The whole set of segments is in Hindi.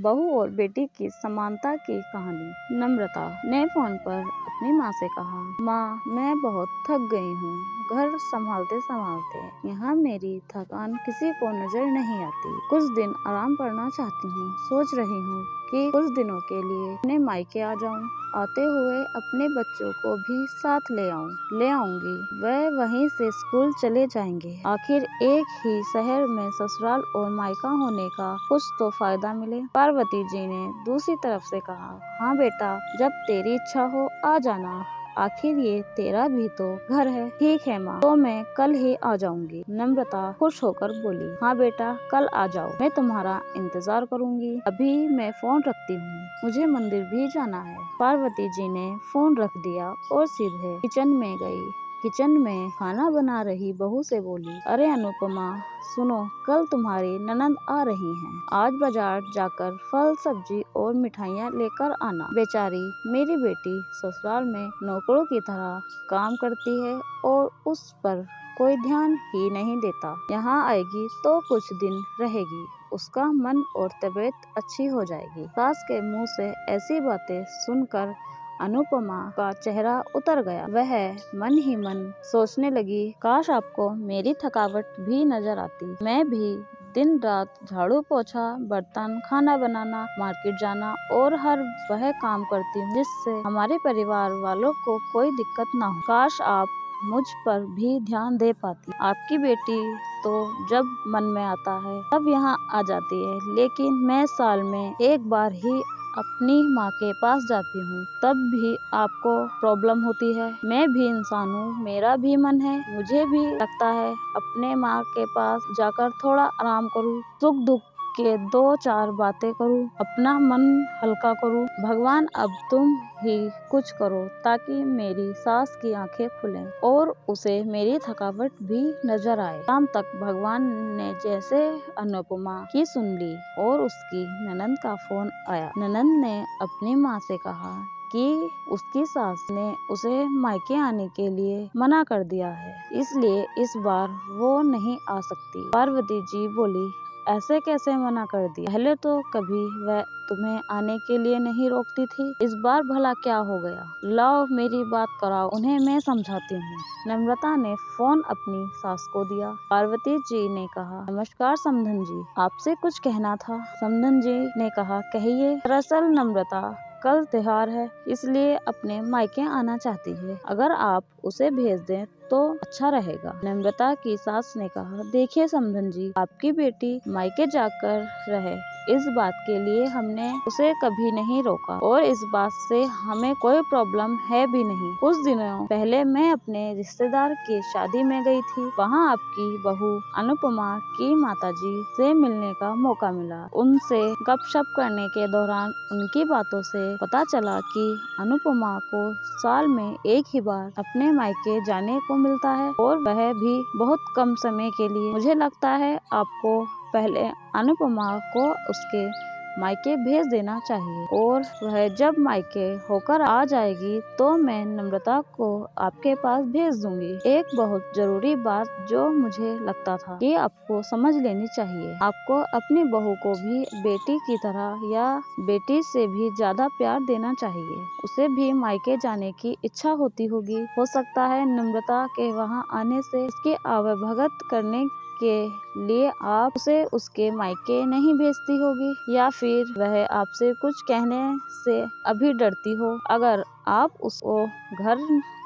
बहू और बेटी की समानता की कहानी। नम्रता ने फोन पर अपनी माँ से कहा, माँ मैं बहुत थक गई हूँ घर संभालते संभालते। यहाँ मेरी थकान किसी को नजर नहीं आती। कुछ दिन आराम करना चाहती हूँ। सोच रही हूँ कि कुछ दिनों के लिए अपने मायके आ जाऊँ। आते हुए अपने बच्चों को भी साथ ले आऊंगी। वह वहीं से स्कूल चले जाएंगे। आखिर एक ही शहर में ससुराल और मायका होने का कुछ तो फायदा मिले। पार्वती जी ने दूसरी तरफ से कहा, हाँ बेटा, जब तेरी इच्छा हो आ जाना। आखिर ये तेरा भी तो घर है। ठीक है माँ, तो मैं कल ही आ जाऊंगी। नम्रता खुश होकर बोली, हाँ बेटा, कल आ जाओ, मैं तुम्हारा इंतजार करूंगी। अभी मैं फोन रखती हूँ, मुझे मंदिर भी जाना है। पार्वती जी ने फोन रख दिया और सीधे किचन में गई। किचन में खाना बना रही बहू से बोली, अरे अनुपमा, सुनो, कल तुम्हारी ननद आ रही हैं। आज बाजार जाकर फल सब्जी और मिठाइयाँ लेकर आना। बेचारी मेरी बेटी ससुराल में नौकरों की तरह काम करती है और उस पर कोई ध्यान ही नहीं देता। यहाँ आएगी तो कुछ दिन रहेगी, उसका मन और तबीयत अच्छी हो जाएगी। सास के मुंह से ऐसी बातें सुनकर अनुपमा का चेहरा उतर गया। वह मन ही मन सोचने लगी, काश आपको मेरी थकावट भी नजर आती। मैं भी दिन रात झाड़ू पोछा, बर्तन, खाना बनाना, मार्केट जाना और हर वह काम करती हूँ जिससे हमारे परिवार वालों को कोई दिक्कत ना हो। काश आप मुझ पर भी ध्यान दे पाती। आपकी बेटी तो जब मन में आता है तब यहाँ आ जाती है, लेकिन मैं साल में एक बार ही अपनी माँ के पास जाती हूँ, तब भी आपको प्रॉब्लम होती है। मैं भी इंसान हूँ, मेरा भी मन है। मुझे भी लगता है अपने माँ के पास जाकर थोड़ा आराम करूँ, सुख दुख के 2-4 बातें करूँ, अपना मन हल्का करूँ। भगवान अब तुम ही कुछ करो ताकि मेरी सास की आंखें खुलें और उसे मेरी थकावट भी नजर आए। शाम तक भगवान ने जैसे अनुपमा की सुन ली और उसकी ननद का फोन आया। ननद ने अपनी माँ से कहा कि उसकी सास ने उसे मायके आने के लिए मना कर दिया है, इसलिए इस बार वो नहीं आ सकती। पार्वती जी बोली, ऐसे कैसे मना कर दिया? पहले तो कभी वह तुम्हें आने के लिए नहीं रोकती थी, इस बार भला क्या हो गया? लाओ मेरी बात कराओ, उन्हें मैं समझाती हूँ। नम्रता ने फोन अपनी सास को दिया। पार्वती जी ने कहा, नमस्कार समधन जी, आपसे कुछ कहना था। समधन जी ने कहा, कहिए। दरअसल नम्रता कल त्योहार है, इसलिए अपने मायके आना चाहती है। अगर आप उसे भेज दें तो अच्छा रहेगा। नम्रता की सास ने कहा, देखिए समधन जी, आपकी बेटी मायके जाकर रहे, इस बात के लिए हमने उसे कभी नहीं रोका और इस बात से हमें कोई प्रॉब्लम है भी नहीं। कुछ दिनों पहले मैं अपने रिश्तेदार की शादी में गई थी। वहाँ आपकी बहू अनुपमा की माताजी से मिलने का मौका मिला। उनसे गपशप करने के दौरान उनकी बातों से पता चला कि अनुपमा को साल में एक ही बार अपने मायके जाने को मिलता है और वह भी बहुत कम समय के लिए। मुझे लगता है आपको पहले अनुपमा को उसके मायके भेज देना चाहिए और वह जब मायके होकर आ जाएगी तो मैं नम्रता को आपके पास भेज दूंगी। एक बहुत जरूरी बात जो मुझे लगता था कि आपको समझ लेनी चाहिए। आपको अपनी बहू को भी बेटी की तरह या बेटी से भी ज्यादा प्यार देना चाहिए। उसे भी मायके जाने की इच्छा होती होगी। हो सकता है नम्रता के वहाँ आने से उसकी आवभगत करने के लिए आप उसे उसके मायके नहीं भेजती होगी या फिर वह आपसे कुछ कहने से अभी डरती हो। अगर आप उसको घर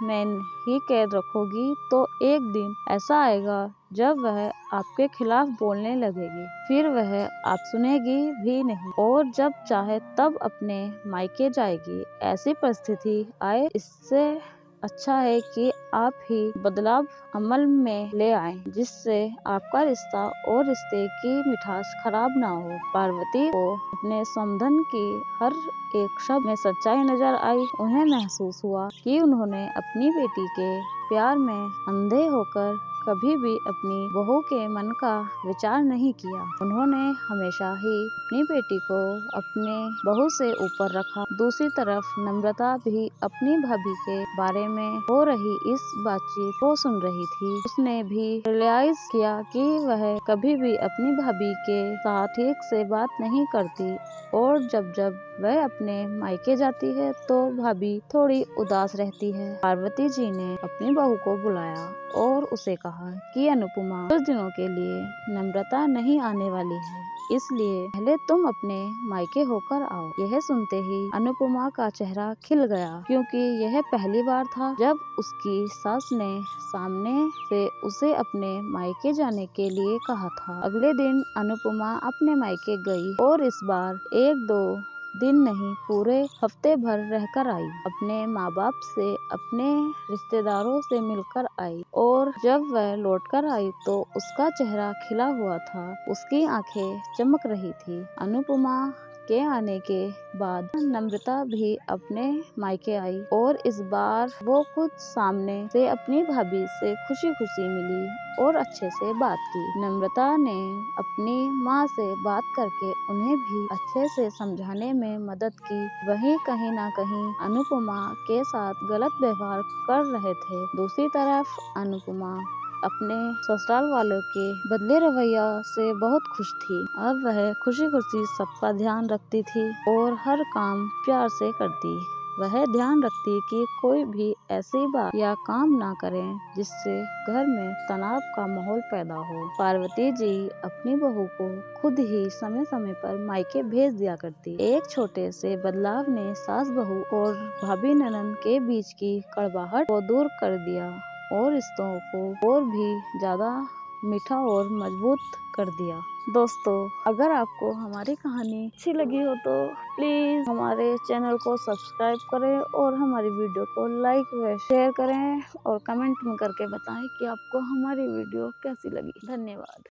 में ही कैद रखोगी तो एक दिन ऐसा आएगा जब वह आपके खिलाफ बोलने लगेगी, फिर वह आप सुनेगी भी नहीं और जब चाहे तब अपने मायके जाएगी। ऐसी परिस्थिति आए, इससे अच्छा है कि आप ही बदलाव अमल में ले आएं, जिससे आपका रिश्ता और रिश्ते की मिठास खराब ना हो। पार्वती को अपने समधन की हर एक शब्द में सच्चाई नजर आई। उन्हें महसूस हुआ कि उन्होंने अपनी बेटी के प्यार में अंधे होकर कभी भी अपनी बहू के मन का विचार नहीं किया। उन्होंने हमेशा ही अपनी बेटी को अपने बहू से ऊपर रखा। दूसरी तरफ नम्रता भी अपनी भाभी के बारे में हो रही इस बातचीत को सुन रही थी। उसने भी रियलाइज किया कि वह कभी भी अपनी भाभी के साथ ठीक से बात नहीं करती और जब जब वह अपने मायके जाती है तो भाभी थोड़ी उदास रहती है। पार्वती जी ने अपनी बहू को बुलाया और उसे कहा कि अनुपमा कुछ दिनों के लिए नम्रता नहीं आने वाली है, इसलिए पहले तुम अपने मायके होकर आओ। यह सुनते ही अनुपमा का चेहरा खिल गया, क्योंकि यह पहली बार था जब उसकी सास ने सामने से उसे अपने मायके जाने के लिए कहा था। अगले दिन अनुपमा अपने मायके गई और इस बार 1-2 दिन नहीं, पूरे हफ्ते भर रहकर आई। अपने माँ बाप से, अपने रिश्तेदारों से मिलकर आई और जब वह लौटकर आई तो उसका चेहरा खिला हुआ था, उसकी आंखें चमक रही थी। अनुपमा के आने के बाद नम्रता भी अपने मायके आई और इस बार वो खुद सामने से अपनी भाभी से खुशी खुशी मिली और अच्छे से बात की। नम्रता ने अपनी माँ से बात करके उन्हें भी अच्छे से समझाने में मदद की। वहीं कहीं न कहीं अनुपमा के साथ गलत व्यवहार कर रहे थे। दूसरी तरफ अनुपमा अपने ससुराल वालों के बदले रवैया से बहुत खुश थी। अब वह खुशी खुशी सबका ध्यान रखती थी और हर काम प्यार से करती। वह ध्यान रखती कि कोई भी ऐसी बात या काम ना करें जिससे घर में तनाव का माहौल पैदा हो। पार्वती जी अपनी बहू को खुद ही समय समय पर मायके भेज दिया करती। एक छोटे से बदलाव ने सास बहू और भाभी ननद के बीच की कड़वाहट को दूर कर दिया और रिश्तों को और भी ज्यादा मीठा और मजबूत कर दिया। दोस्तों, अगर आपको हमारी कहानी अच्छी लगी हो तो प्लीज हमारे चैनल को सब्सक्राइब करें और हमारी वीडियो को लाइक व शेयर करें और कमेंट में करके बताएं कि आपको हमारी वीडियो कैसी लगी। धन्यवाद।